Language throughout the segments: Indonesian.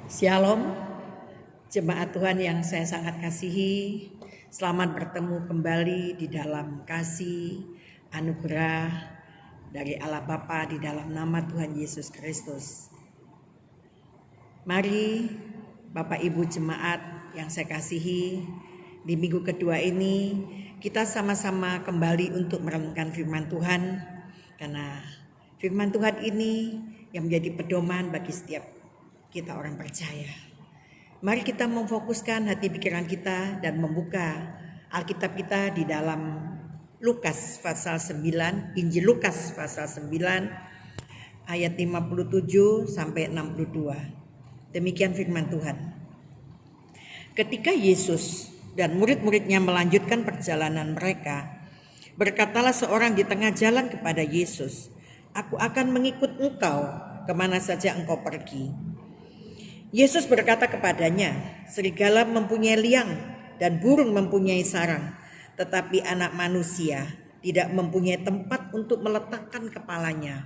Shalom, jemaat Tuhan yang saya sangat kasihi. Selamat bertemu kembali di dalam kasih anugerah dari Allah Bapa di dalam nama Tuhan Yesus Kristus. Mari Bapak Ibu jemaat yang saya kasihi, di minggu kedua ini kita sama-sama kembali untuk merenungkan firman Tuhan, karena firman Tuhan ini yang menjadi pedoman bagi setiap kita orang percaya. Mari kita memfokuskan hati pikiran kita dan membuka Alkitab kita di dalam Lukas pasal 9, Injil Lukas pasal 9 ayat 57 sampai 62. Demikian firman Tuhan. Ketika Yesus dan murid-muridnya melanjutkan perjalanan mereka, berkatalah seorang di tengah jalan kepada Yesus, "Aku akan mengikut engkau kemana saja engkau pergi." Yesus berkata kepadanya, "Serigala mempunyai liang dan burung mempunyai sarang, tetapi anak manusia tidak mempunyai tempat untuk meletakkan kepalanya."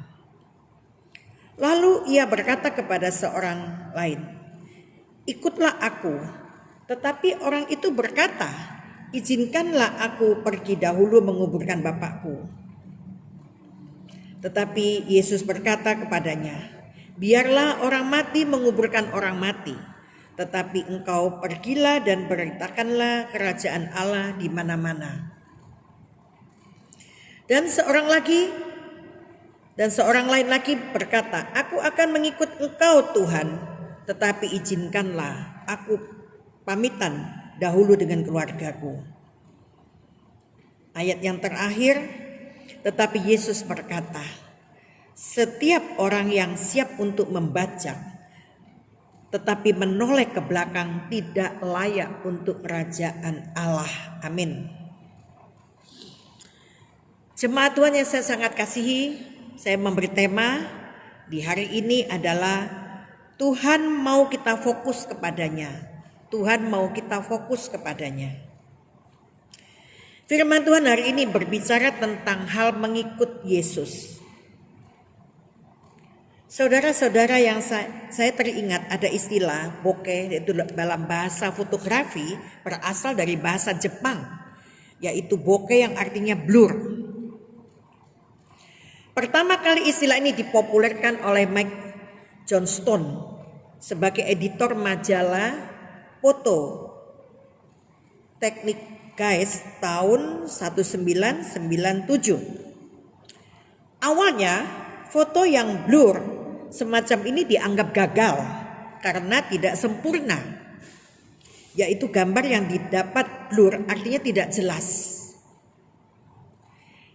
Lalu ia berkata kepada seorang lain, "Ikutlah aku." Tetapi orang itu berkata, "Izinkanlah aku pergi dahulu menguburkan bapakku." Tetapi Yesus berkata kepadanya, "Biarlah orang mati menguburkan orang mati, tetapi engkau pergilah dan beritakanlah kerajaan Allah di mana-mana." Dan seorang lain lagi berkata, "Aku akan mengikut engkau Tuhan, tetapi izinkanlah aku pamitan dahulu dengan keluargaku." Ayat yang terakhir, tetapi Yesus berkata, "Setiap orang yang siap untuk membaca tetapi menoleh ke belakang tidak layak untuk kerajaan Allah." Amin. Jemaat Tuhan yang saya sangat kasihi, saya memberi tema di hari ini adalah Tuhan mau kita fokus kepadanya. Tuhan mau kita fokus kepadanya. Firman Tuhan hari ini berbicara tentang hal mengikut Yesus. Saudara-saudara yang saya teringat ada istilah bokeh, yaitu dalam bahasa fotografi berasal dari bahasa Jepang, yaitu bokeh yang artinya blur. Pertama kali istilah ini dipopulerkan oleh Mike Johnston sebagai editor majalah foto Teknik Guys tahun 1997. Awalnya foto yang blur semacam ini dianggap gagal karena tidak sempurna, yaitu gambar yang didapat blur artinya tidak jelas.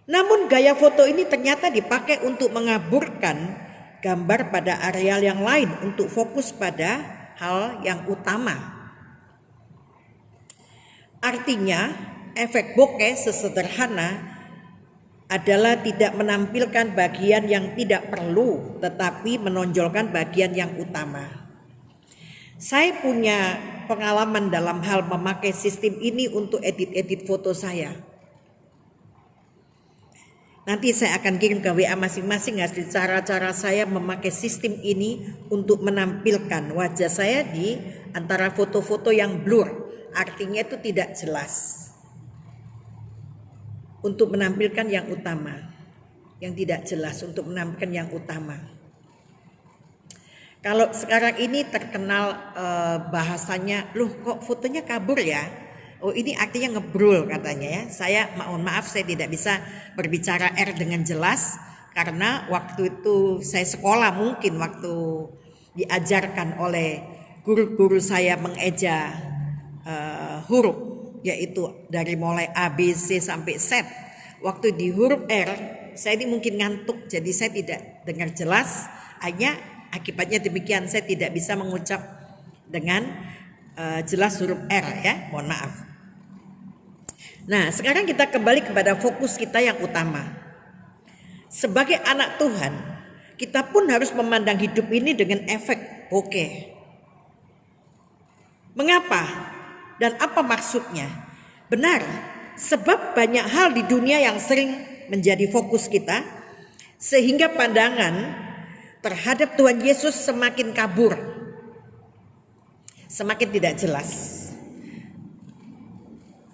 Namun gaya foto ini ternyata dipakai untuk mengaburkan gambar pada areal yang lain untuk fokus pada hal yang utama. Artinya efek bokeh sesederhana adalah tidak menampilkan bagian yang tidak perlu, tetapi menonjolkan bagian yang utama. Saya punya pengalaman dalam hal memakai sistem ini untuk edit-edit foto saya. Nanti saya akan kirim ke WA masing-masing hasil cara-cara saya memakai sistem ini untuk menampilkan wajah saya di antara foto-foto yang blur, artinya itu tidak jelas. Untuk menampilkan yang utama, yang tidak jelas untuk menampilkan yang utama. Kalau sekarang ini terkenal bahasanya, "Loh kok fotonya kabur ya? Oh ini artinya ngebrul," katanya ya. Saya mohon maaf saya tidak bisa berbicara R dengan jelas karena waktu itu saya sekolah, mungkin waktu diajarkan oleh guru-guru saya mengeja huruf, yaitu dari mulai A, B, C sampai Z. Waktu di huruf R, saya ini mungkin ngantuk, jadi saya tidak dengar jelas. Hanya akibatnya demikian, saya tidak bisa mengucap dengan jelas huruf R ya, mohon maaf. Nah, sekarang kita kembali kepada fokus kita yang utama. Sebagai anak Tuhan, kita pun harus memandang hidup ini dengan efek bokeh. Mengapa? Dan apa maksudnya? Benar, sebab banyak hal di dunia yang sering menjadi fokus kita, sehingga pandangan terhadap Tuhan Yesus semakin kabur. semakin tidak jelas.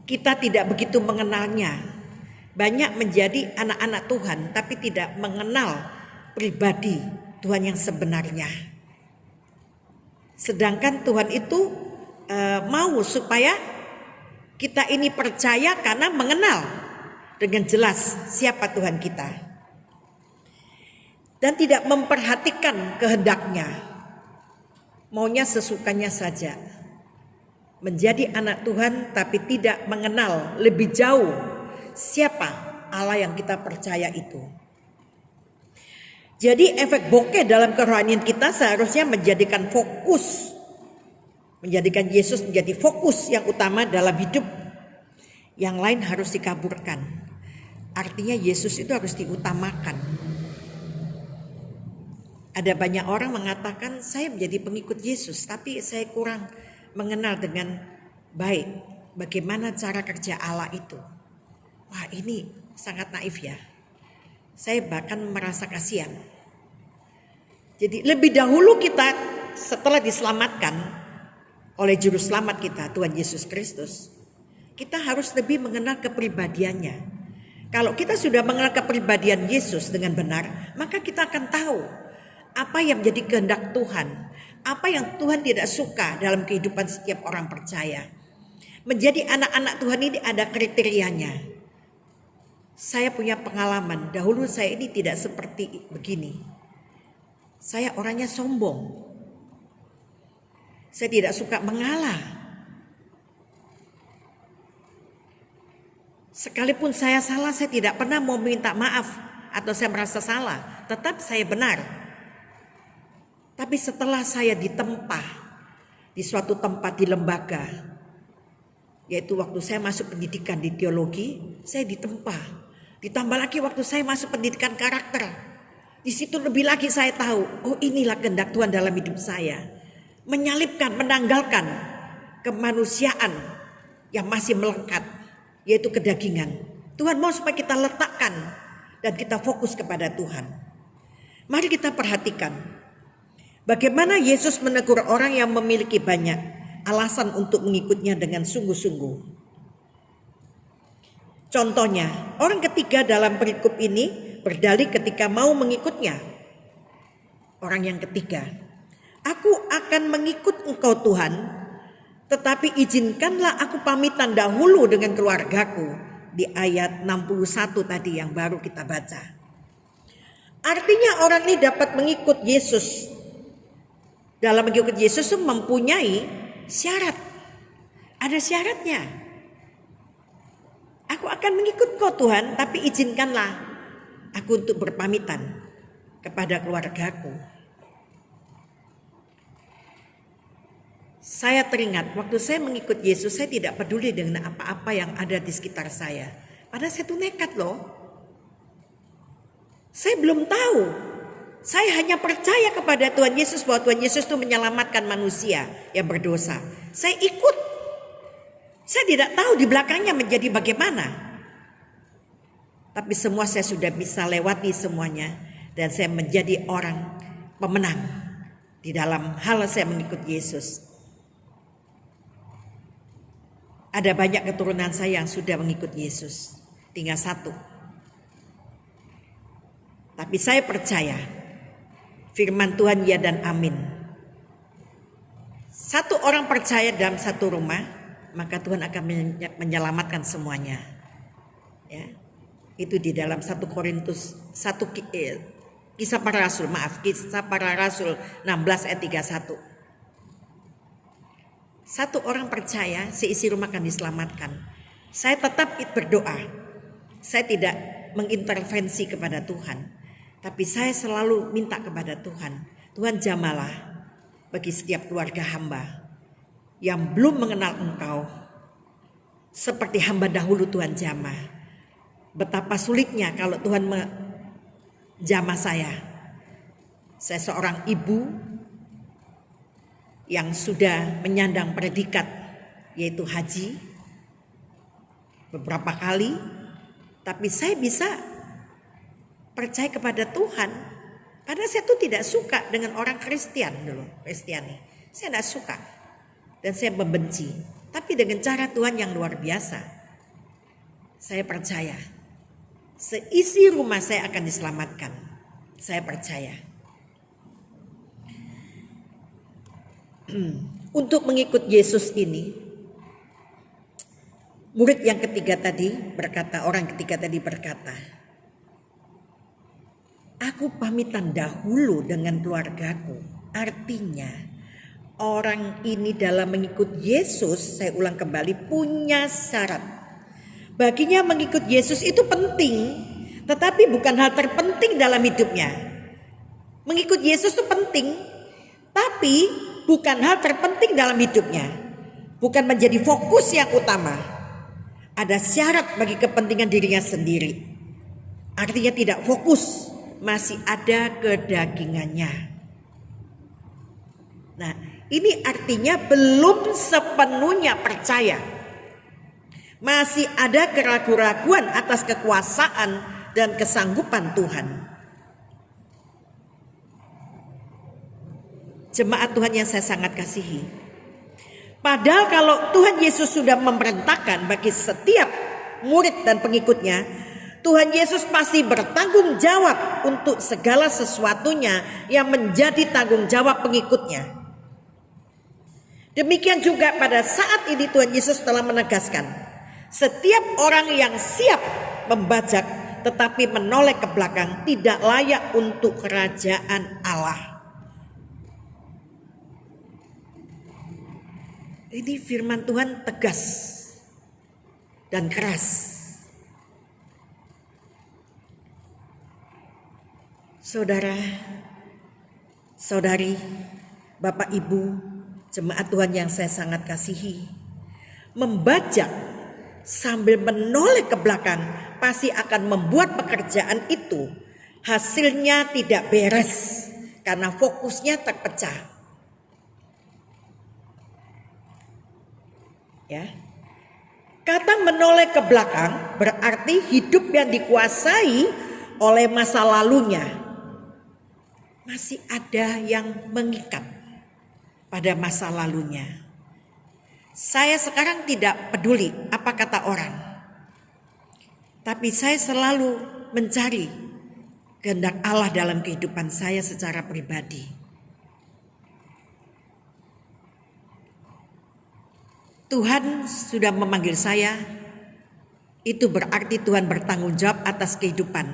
Kita tidak begitu mengenalnya. Banyak menjadi anak-anak Tuhan tapi tidak mengenal pribadi Tuhan yang sebenarnya. Sedangkan Tuhan itu mau supaya kita ini percaya karena mengenal dengan jelas siapa Tuhan kita. Dan tidak memperhatikan kehendaknya. Maunya sesukanya saja. Menjadi anak Tuhan tapi tidak mengenal lebih jauh siapa Allah yang kita percaya itu. Jadi efek bokeh dalam kerohanian kita seharusnya menjadikan fokus. Menjadikan Yesus menjadi fokus yang utama dalam hidup. Yang lain harus dikaburkan. Artinya Yesus itu harus diutamakan. Ada banyak orang mengatakan saya menjadi pengikut Yesus tapi saya kurang mengenal dengan baik bagaimana cara kerja Allah itu. Wah, ini sangat naif ya. Saya bahkan merasa kasihan. Jadi lebih dahulu kita setelah diselamatkan oleh juru selamat kita Tuhan Yesus Kristus, kita harus lebih mengenal kepribadiannya. Kalau kita sudah mengenal kepribadian Yesus dengan benar, maka kita akan tahu apa yang menjadi kehendak Tuhan, apa yang Tuhan tidak suka dalam kehidupan setiap orang percaya. Menjadi anak-anak Tuhan ini ada kriterianya. Saya punya pengalaman, dahulu saya ini tidak seperti begini. Saya orangnya sombong. Saya tidak suka mengalah. Sekalipun saya salah, saya tidak pernah mau minta maaf atau saya merasa salah. Tetap saya benar. Tapi setelah saya ditempa di suatu tempat di lembaga, yaitu waktu saya masuk pendidikan di teologi, saya ditempa. Ditambah lagi waktu saya masuk pendidikan karakter. Di situ lebih lagi saya tahu, oh inilah kehendak Tuhan dalam hidup saya. Menyalipkan, menanggalkan kemanusiaan yang masih melekat, yaitu kedagingan. Tuhan mau supaya kita letakkan dan kita fokus kepada Tuhan. Mari kita perhatikan bagaimana Yesus menegur orang yang memiliki banyak alasan untuk mengikutnya dengan sungguh-sungguh. Contohnya, orang ketiga dalam perikop ini berdalih ketika mau mengikutnya. Orang yang ketiga, aku akan mengikut engkau Tuhan, tetapi izinkanlah aku pamitan dahulu dengan keluargaku. Di ayat 61 tadi yang baru kita baca. Artinya orang ini dapat mengikut Yesus. Dalam mengikut Yesus mempunyai syarat. Ada syaratnya. Aku akan mengikut kau Tuhan, tapi izinkanlah aku untuk berpamitan kepada keluargaku. Saya teringat waktu saya mengikut Yesus, saya tidak peduli dengan apa-apa yang ada di sekitar saya. Padahal saya tuh nekat loh. Saya belum tahu. Saya hanya percaya kepada Tuhan Yesus bahwa Tuhan Yesus itu menyelamatkan manusia yang berdosa. Saya ikut. Saya tidak tahu di belakangnya menjadi bagaimana. Tapi semua saya sudah bisa lewati semuanya. Dan saya menjadi orang pemenang di dalam hal saya mengikut Yesus. Ada banyak keturunan saya yang sudah mengikut Yesus. Tinggal satu. Tapi saya percaya firman Tuhan ya dan amin. Satu orang percaya dalam satu rumah, maka Tuhan akan menyelamatkan semuanya. Ya. Itu di dalam 1 Korintus 1 Kisah Para Rasul, Kisah Para Rasul 16 ayat 31. Satu orang percaya, seisi rumah akan diselamatkan. Saya tetap berdoa. Saya tidak mengintervensi kepada Tuhan. Tapi saya selalu minta kepada Tuhan. Tuhan jamalah bagi setiap keluarga hamba yang belum mengenal Engkau. Seperti hamba dahulu Tuhan jamah. Betapa sulitnya kalau Tuhan menjamah saya. Saya seorang ibu yang sudah menyandang predikat yaitu haji beberapa kali. Tapi saya bisa percaya kepada Tuhan. Padahal saya tuh tidak suka dengan orang Kristen dulu, Kristiani. Saya tidak suka. dan saya membenci. Tapi dengan cara Tuhan yang luar biasa, saya percaya seisi rumah saya akan diselamatkan. Saya percaya. Untuk mengikut Yesus ini, murid yang ketiga tadi berkata, orang ketiga tadi berkata, aku pamitan dahulu dengan keluargaku. Artinya orang ini dalam mengikut Yesus, saya ulang kembali, punya syarat. Baginya mengikut Yesus itu penting, tetapi bukan hal terpenting dalam hidupnya. Mengikut Yesus itu penting, tapi bukan hal terpenting dalam hidupnya. Bukan menjadi fokus yang utama. Ada syarat bagi kepentingan dirinya sendiri. Artinya tidak fokus, masih ada kedagingannya. Nah, ini artinya belum sepenuhnya percaya. Masih ada keraguan-keraguan atas kekuasaan dan kesanggupan Tuhan. Jemaat Tuhan yang saya sangat kasihi. Padahal kalau Tuhan Yesus sudah memerintahkan bagi setiap murid dan pengikutnya, Tuhan Yesus pasti bertanggung jawab untuk segala sesuatunya yang menjadi tanggung jawab pengikutnya. Demikian juga pada saat ini Tuhan Yesus telah menegaskan, setiap orang yang siap membajak tetapi menoleh ke belakang tidak layak untuk kerajaan Allah. Ini firman Tuhan tegas dan keras. Saudara, saudari, Bapak Ibu, jemaat Tuhan yang saya sangat kasihi, membajak sambil menoleh ke belakang pasti akan membuat pekerjaan itu hasilnya tidak beres karena fokusnya terpecah. Ya. Kata menoleh ke belakang berarti hidup yang dikuasai oleh masa lalunya. Masih ada yang mengikat pada masa lalunya. Saya sekarang tidak peduli apa kata orang. Tapi saya selalu mencari kehendak Allah dalam kehidupan saya secara pribadi. Tuhan sudah memanggil saya, itu berarti Tuhan bertanggung jawab atas kehidupan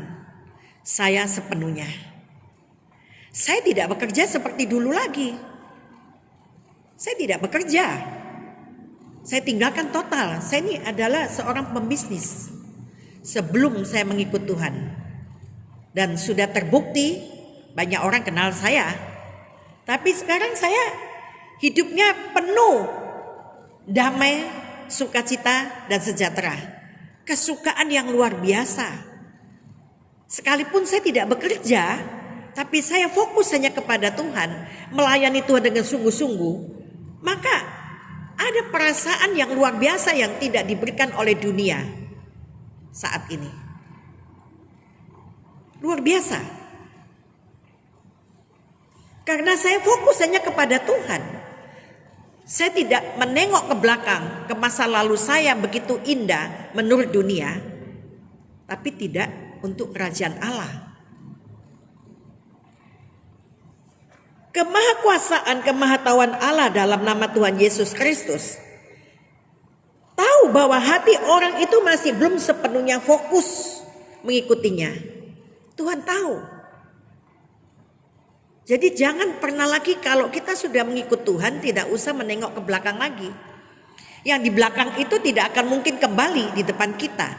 saya sepenuhnya. Saya tidak bekerja seperti dulu lagi. Saya tidak bekerja. Saya tinggalkan total. Saya ini adalah seorang pembisnis sebelum saya mengikut Tuhan. Dan sudah terbukti banyak orang kenal saya. Tapi sekarang saya hidupnya penuh damai, sukacita, dan sejahtera. Kesukaan yang luar biasa. Sekalipun saya tidak bekerja, tapi saya fokus hanya kepada Tuhan, melayani Tuhan dengan sungguh-sungguh, maka ada perasaan yang luar biasa yang tidak diberikan oleh dunia saat ini. Luar biasa. Karena saya fokus hanya kepada Tuhan. Saya tidak menengok ke belakang, ke masa lalu saya begitu indah menurut dunia, tapi tidak untuk kerajaan Allah. Kemahakuasaan, kemahatauan Allah dalam nama Tuhan Yesus Kristus tahu bahwa hati orang itu masih belum sepenuhnya fokus mengikutinya. Tuhan tahu. Jadi jangan pernah lagi kalau kita sudah mengikut Tuhan tidak usah menengok ke belakang lagi. Yang di belakang itu tidak akan mungkin kembali di depan kita.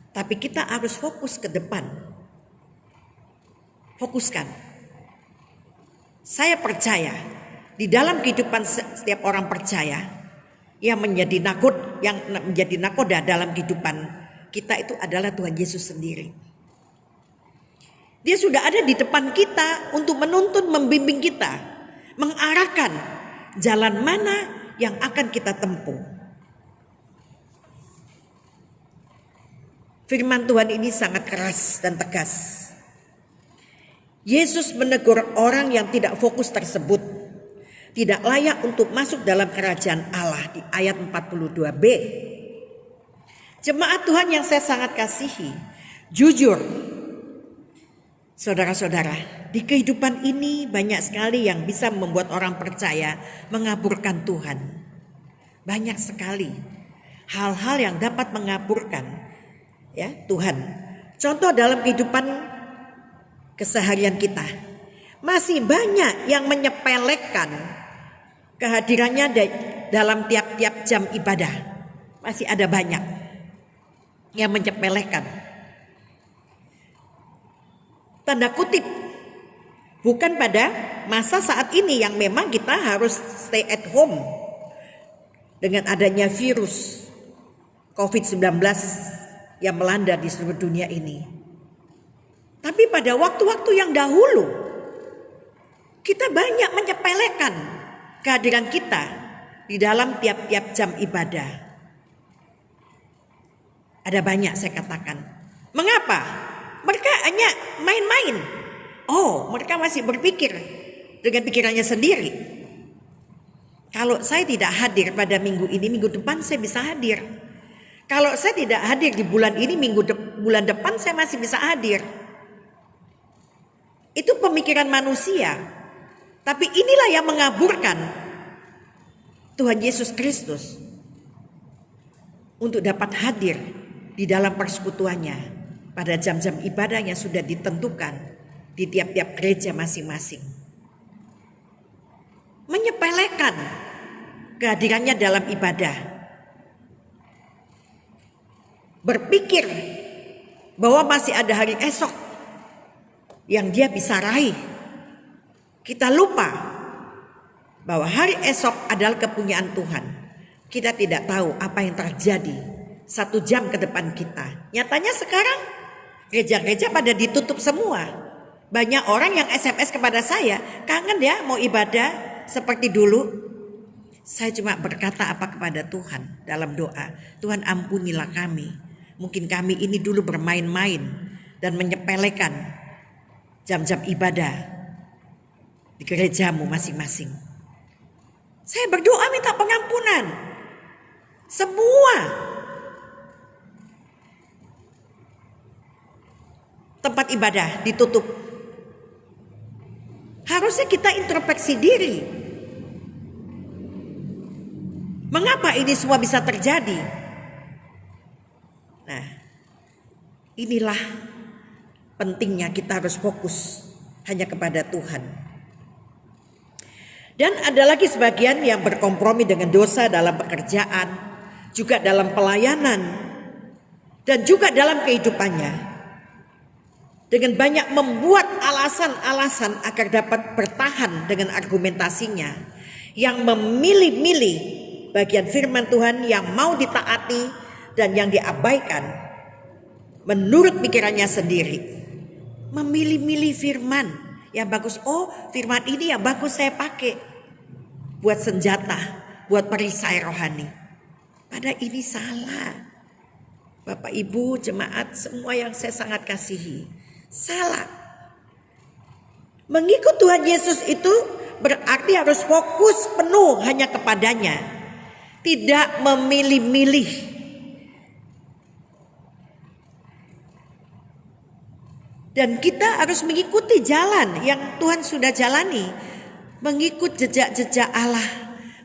Tapi kita harus fokus ke depan. Fokuskan. Saya percaya di dalam kehidupan setiap orang percaya yang menjadi nakoda dalam kehidupan kita itu adalah Tuhan Yesus sendiri. Dia sudah ada di depan kita untuk menuntun, membimbing kita, mengarahkan jalan mana yang akan kita tempuh. Firman Tuhan ini sangat keras dan tegas. Yesus menegur orang yang tidak fokus tersebut tidak layak untuk masuk dalam kerajaan Allah di ayat 42b. Jemaat Tuhan yang saya sangat kasihi, jujur saudara-saudara, di kehidupan ini banyak sekali yang bisa membuat orang percaya mengaburkan Tuhan. Banyak sekali hal-hal yang dapat mengaburkan ya Tuhan. Contoh dalam kehidupan keseharian kita, masih banyak yang menyepelekan kehadirannya dalam tiap-tiap jam ibadah. Masih ada banyak yang menyepelekan. Tanda kutip, bukan pada masa saat ini yang memang kita harus stay at home dengan adanya virus COVID-19 yang melanda di seluruh dunia ini. Tapi pada waktu-waktu yang dahulu, kita banyak menyepelekan kehadiran kita di dalam tiap-tiap jam ibadah. Ada banyak saya katakan. Mengapa? Mereka hanya main-main. Oh, mereka masih berpikir dengan pikirannya sendiri. Kalau saya tidak hadir pada minggu ini, minggu depan saya bisa hadir. Kalau saya tidak hadir di bulan ini, bulan depan saya masih bisa hadir. Itu pemikiran manusia. Tapi inilah yang mengaburkan Tuhan Yesus Kristus untuk dapat hadir di dalam persekutuannya pada jam-jam ibadah yang sudah ditentukan di tiap-tiap gereja masing-masing. Menyepelekan kehadirannya dalam ibadah. Berpikir bahwa masih ada hari esok yang dia bisa raih. Kita lupa bahwa hari esok adalah kepunyaan Tuhan. Kita tidak tahu apa yang terjadi 1 jam ke depan kita. Nyatanya sekarang gereja-gereja pada ditutup semua. Banyak orang yang SMS kepada saya, kangen ya mau ibadah seperti dulu. Saya cuma berkata apa kepada Tuhan dalam doa, Tuhan ampunilah kami. Mungkin kami ini dulu bermain-main dan menyepelekan jam-jam ibadah di gerejamu masing-masing. Saya berdoa minta pengampunan. Semua tempat ibadah ditutup. Harusnya kita introspeksi diri. Mengapa ini semua bisa terjadi? Nah, inilah pentingnya kita harus fokus hanya kepada Tuhan. Dan ada lagi sebagian yang berkompromi dengan dosa dalam pekerjaan, juga dalam pelayanan, dan juga dalam kehidupannya. Dengan banyak membuat alasan-alasan agar dapat bertahan dengan argumentasinya, yang memilih-milih bagian firman Tuhan yang mau ditaati dan yang diabaikan menurut pikirannya sendiri. Memilih-milih firman yang bagus. Oh, firman ini yang bagus saya pakai buat senjata, buat perisai rohani. Pada ini salah. Bapak Ibu jemaat semua yang saya sangat kasihi, salah. Mengikut Tuhan Yesus itu berarti harus fokus penuh hanya kepadanya, tidak memilih-milih. Dan kita harus mengikuti jalan yang Tuhan sudah jalani, mengikut jejak-jejak Allah,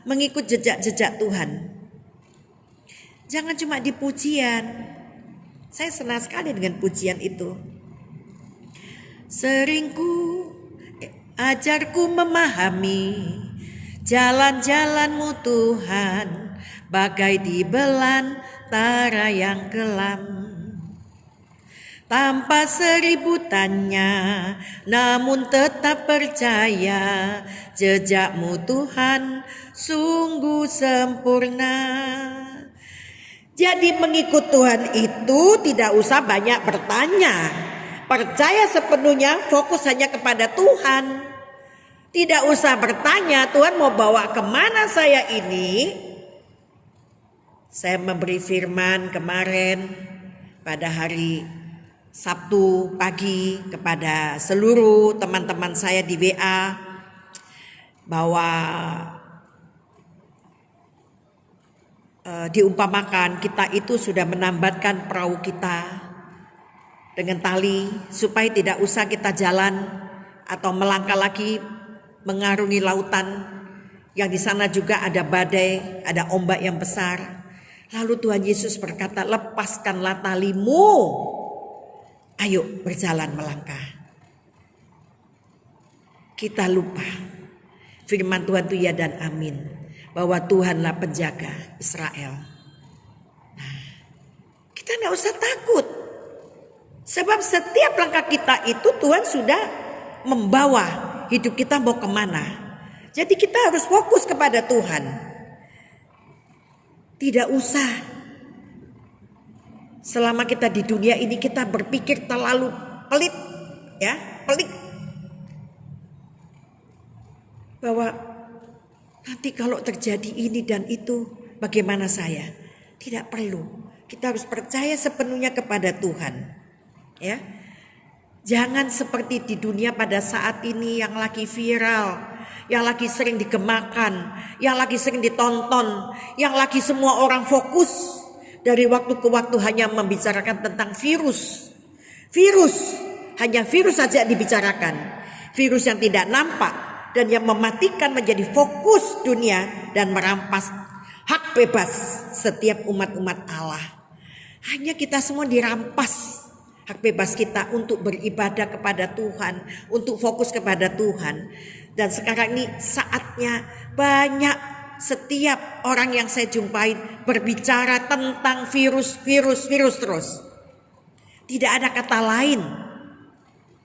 mengikut jejak-jejak Tuhan. Jangan cuma di pujian. Saya senang sekali dengan pujian itu. Seringku ajarku memahami jalan-jalan-Mu Tuhan, bagai di belantara yang kelam. Tanpa 1000 tanya, namun tetap percaya, jejak-Mu Tuhan sungguh sempurna. Jadi mengikut Tuhan itu tidak usah banyak bertanya. Percaya sepenuhnya, fokus hanya kepada Tuhan. Tidak usah bertanya, Tuhan mau bawa kemana saya ini? Saya memberi firman kemarin pada hari Sabtu pagi kepada seluruh teman-teman saya di WA. bahwa diumpamakan kita itu sudah menambatkan perahu kita dengan tali supaya tidak usah kita jalan atau melangkah lagi mengarungi lautan yang di sana juga ada badai, ada ombak yang besar. Lalu Tuhan Yesus berkata, lepaskanlah talimu, ayo berjalan melangkah. Kita lupa firman Tuhan itu ya dan amin, bahwa Tuhanlah penjaga Israel. Nah, kita tidak usah takut. Sebab setiap langkah kita itu Tuhan sudah membawa hidup kita mau kemana. Jadi kita harus fokus kepada Tuhan. Tidak usah selama kita di dunia ini kita berpikir terlalu pelit, ya, pelit. Bahwa nanti kalau terjadi ini dan itu, bagaimana saya? Tidak perlu. Kita harus percaya sepenuhnya kepada Tuhan. Ya, jangan seperti di dunia pada saat ini yang lagi viral, yang lagi sering digemakan, yang lagi sering ditonton, yang lagi semua orang fokus dari waktu ke waktu hanya membicarakan tentang virus. Virus, hanya virus saja dibicarakan. Virus yang tidak nampak dan yang mematikan menjadi fokus dunia dan merampas hak bebas setiap umat-umat Allah. Hanya kita semua dirampas hak bebas kita untuk beribadah kepada Tuhan, untuk fokus kepada Tuhan. Dan sekarang ini saatnya banyak setiap orang yang saya jumpai berbicara tentang virus terus. Tidak ada kata lain.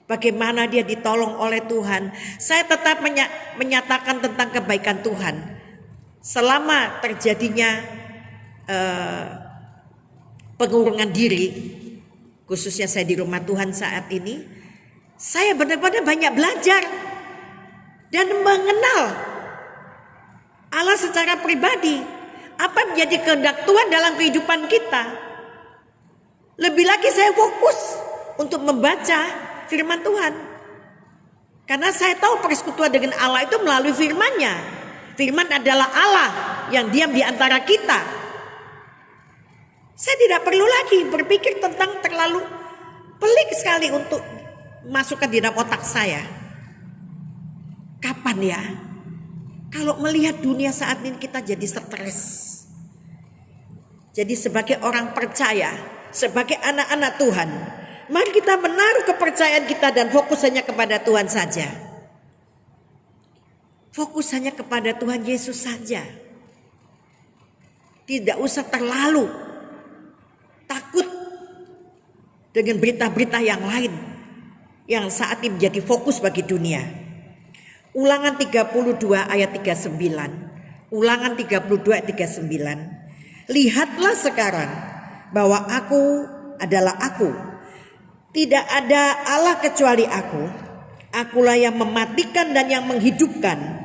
Bagaimana dia ditolong oleh Tuhan. Saya tetap menyatakan tentang kebaikan Tuhan. Selama terjadinya pengurungan diri, khususnya saya di rumah Tuhan saat ini, saya benar-benar banyak belajar dan mengenal Allah secara pribadi. Apa menjadi kehendak Tuhan dalam kehidupan kita. Lebih lagi saya fokus untuk membaca firman Tuhan. Karena saya tahu persekutuan dengan Allah itu melalui firman-Nya. Firman adalah Allah yang diam di antara kita. Saya tidak perlu lagi berpikir tentang terlalu pelik sekali untuk masukkan di dalam otak saya. Kapan ya? Kalau melihat dunia saat ini kita jadi stres. Jadi sebagai orang percaya, sebagai anak-anak Tuhan, mari kita menaruh kepercayaan kita dan fokus hanya kepada Tuhan saja. Fokus hanya kepada Tuhan Yesus saja. Tidak usah terlalu takut dengan berita-berita yang lain yang saat ini menjadi fokus bagi dunia. Ulangan 32 ayat 39. Ulangan 32 ayat 39. Lihatlah sekarang bahwa aku adalah aku. Tidak ada Allah kecuali aku. Akulah yang mematikan dan yang menghidupkan.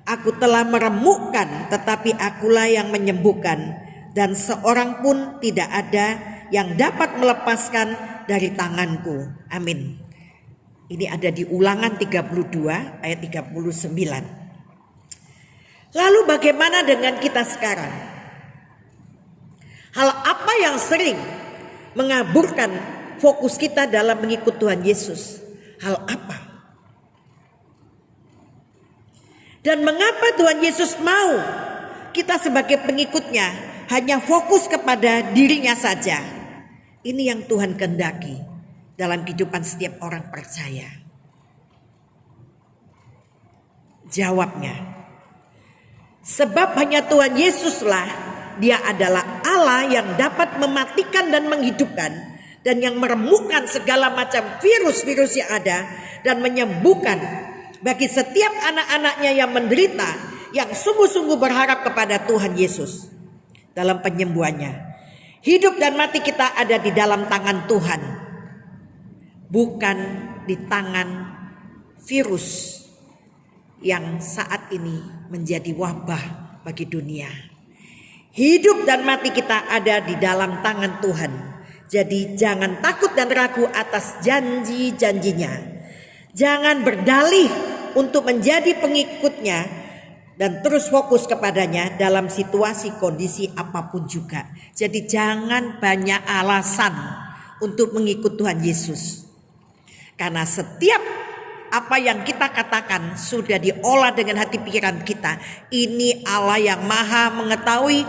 Aku telah meremukkan, tetapi akulah yang menyembuhkan. Dan seorang pun tidak ada yang dapat melepaskan dari tanganku. Amin. Ini ada di Ulangan 32 ayat 39. Lalu bagaimana dengan kita sekarang? Hal apa yang sering mengaburkan fokus kita dalam mengikut Tuhan Yesus? Hal apa? Dan mengapa Tuhan Yesus mau kita sebagai pengikutnya hanya fokus kepada dirinya saja? Ini yang Tuhan kehendaki dalam kehidupan setiap orang percaya. Jawabnya, sebab hanya Tuhan Yesuslah, Dia adalah Allah yang dapat mematikan dan menghidupkan, dan yang meremukkan segala macam virus-virus yang ada, dan menyembuhkan bagi setiap anak-anaknya yang menderita, yang sungguh-sungguh berharap kepada Tuhan Yesus dalam penyembuhannya. Hidup dan mati kita ada di dalam tangan Tuhan, bukan di tangan virus yang saat ini menjadi wabah bagi dunia. Hidup dan mati kita ada di dalam tangan Tuhan. Jadi jangan takut dan ragu atas janji-janjinya. Jangan berdalih untuk menjadi pengikutnya dan terus fokus kepadanya dalam situasi kondisi apapun juga. Jadi jangan banyak alasan untuk mengikut Tuhan Yesus. Karena setiap apa yang kita katakan sudah diolah dengan hati pikiran kita. Ini Allah yang maha mengetahui,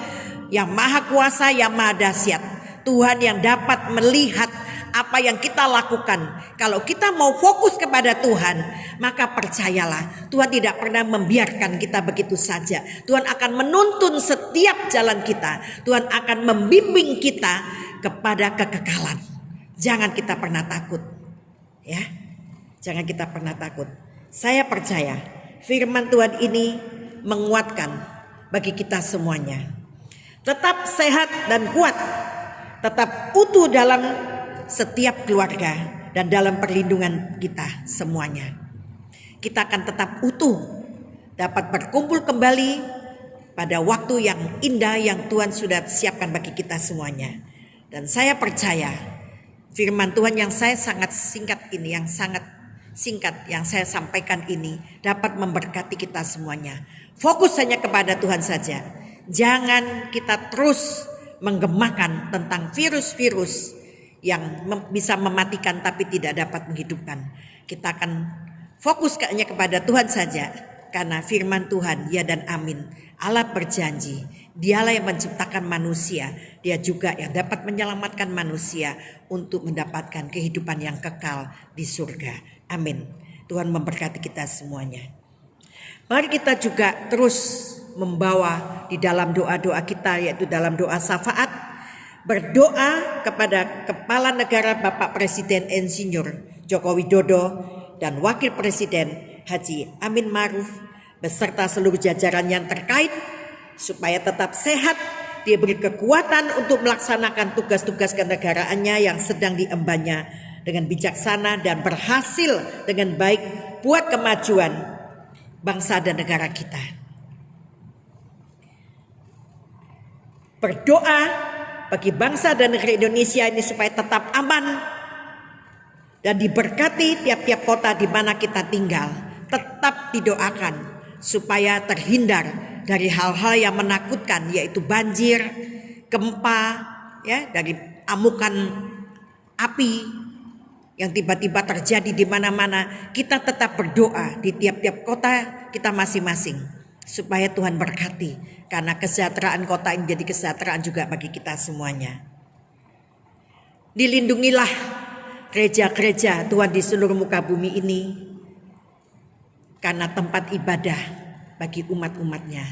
yang maha kuasa, yang maha dahsyat. Tuhan yang dapat melihat apa yang kita lakukan. Kalau kita mau fokus kepada Tuhan, maka percayalah, Tuhan tidak pernah membiarkan kita begitu saja. Tuhan akan menuntun setiap jalan kita. Tuhan akan membimbing kita kepada kekekalan. Jangan kita pernah takut. Ya, jangan kita pernah takut. Saya percaya firman Tuhan ini menguatkan bagi kita semuanya. Tetap sehat dan kuat, tetap utuh dalam setiap keluarga dan dalam perlindungan kita semuanya. Kita akan tetap utuh, dapat berkumpul kembali pada waktu yang indah yang Tuhan sudah siapkan bagi kita semuanya. Dan saya percaya firman Tuhan yang saya sangat singkat ini, yang sangat singkat yang saya sampaikan ini dapat memberkati kita semuanya. Fokus hanya kepada Tuhan saja. Jangan kita terus menggemakan tentang virus-virus yang bisa mematikan tapi tidak dapat menghidupkan. Kita akan fokus hanya kepada Tuhan saja. Karena firman Tuhan ya dan amin. Allah berjanji, Dialah yang menciptakan manusia. Dia juga yang dapat menyelamatkan manusia untuk mendapatkan kehidupan yang kekal di surga. Amin. Tuhan memberkati kita semuanya. Mari kita juga terus membawa di dalam doa-doa kita, yaitu dalam doa syafaat, berdoa kepada Kepala Negara Bapak Presiden Insinyur Joko Widodo dan Wakil Presiden Haji Amin Ma'ruf beserta seluruh jajaran yang terkait supaya tetap sehat, diberi kekuatan untuk melaksanakan tugas-tugas kenegaraannya yang sedang diembannya dengan bijaksana dan berhasil dengan baik buat kemajuan bangsa dan negara kita. Berdoa bagi bangsa dan negeri Indonesia ini supaya tetap aman dan diberkati tiap-tiap kota di mana kita tinggal. Tetap didoakan supaya terhindar dari hal-hal yang menakutkan, yaitu banjir, gempa, ya, dari amukan api yang tiba-tiba terjadi di mana-mana. Kita tetap berdoa di tiap-tiap kota kita masing-masing supaya Tuhan berkati. Karena kesejahteraan kota ini jadi kesejahteraan juga bagi kita semuanya. Dilindungilah gereja-gereja Tuhan di seluruh muka bumi ini. Karena tempat ibadah bagi umat-umatnya.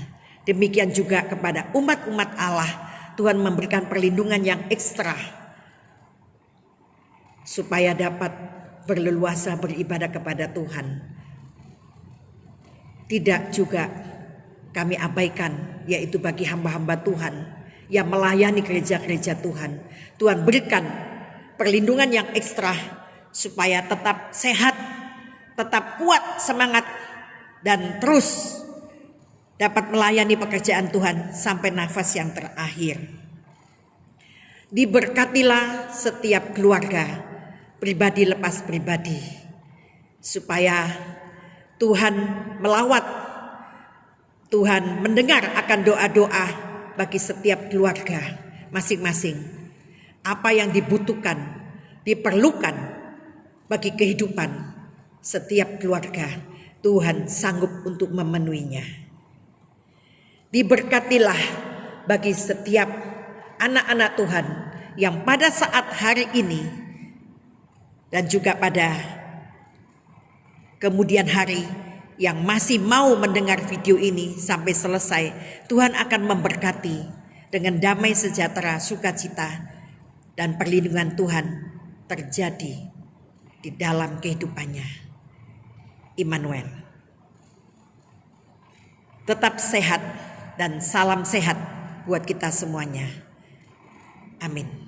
Demikian juga kepada umat-umat Allah. Tuhan memberikan perlindungan yang ekstra. Supaya dapat berleluasa beribadah kepada Tuhan. Tidak juga kami abaikan, yaitu bagi hamba-hamba Tuhan yang melayani gereja-gereja Tuhan. Tuhan berikan perlindungan yang ekstra supaya tetap sehat, tetap kuat semangat dan terus dapat melayani pekerjaan Tuhan sampai nafas yang terakhir. Diberkatilah setiap keluarga, pribadi lepas pribadi, supaya Tuhan melawat, Tuhan mendengar akan doa-doa bagi setiap keluarga masing-masing. Apa yang dibutuhkan, diperlukan bagi kehidupan setiap keluarga, Tuhan sanggup untuk memenuhinya. Diberkatilah bagi setiap anak-anak Tuhan yang pada saat hari ini dan juga pada kemudian hari yang masih mau mendengar video ini sampai selesai. Tuhan akan memberkati dengan damai sejahtera, sukacita dan perlindungan Tuhan terjadi di dalam kehidupannya. Immanuel. Tetap sehat dan salam sehat buat kita semuanya. Amin.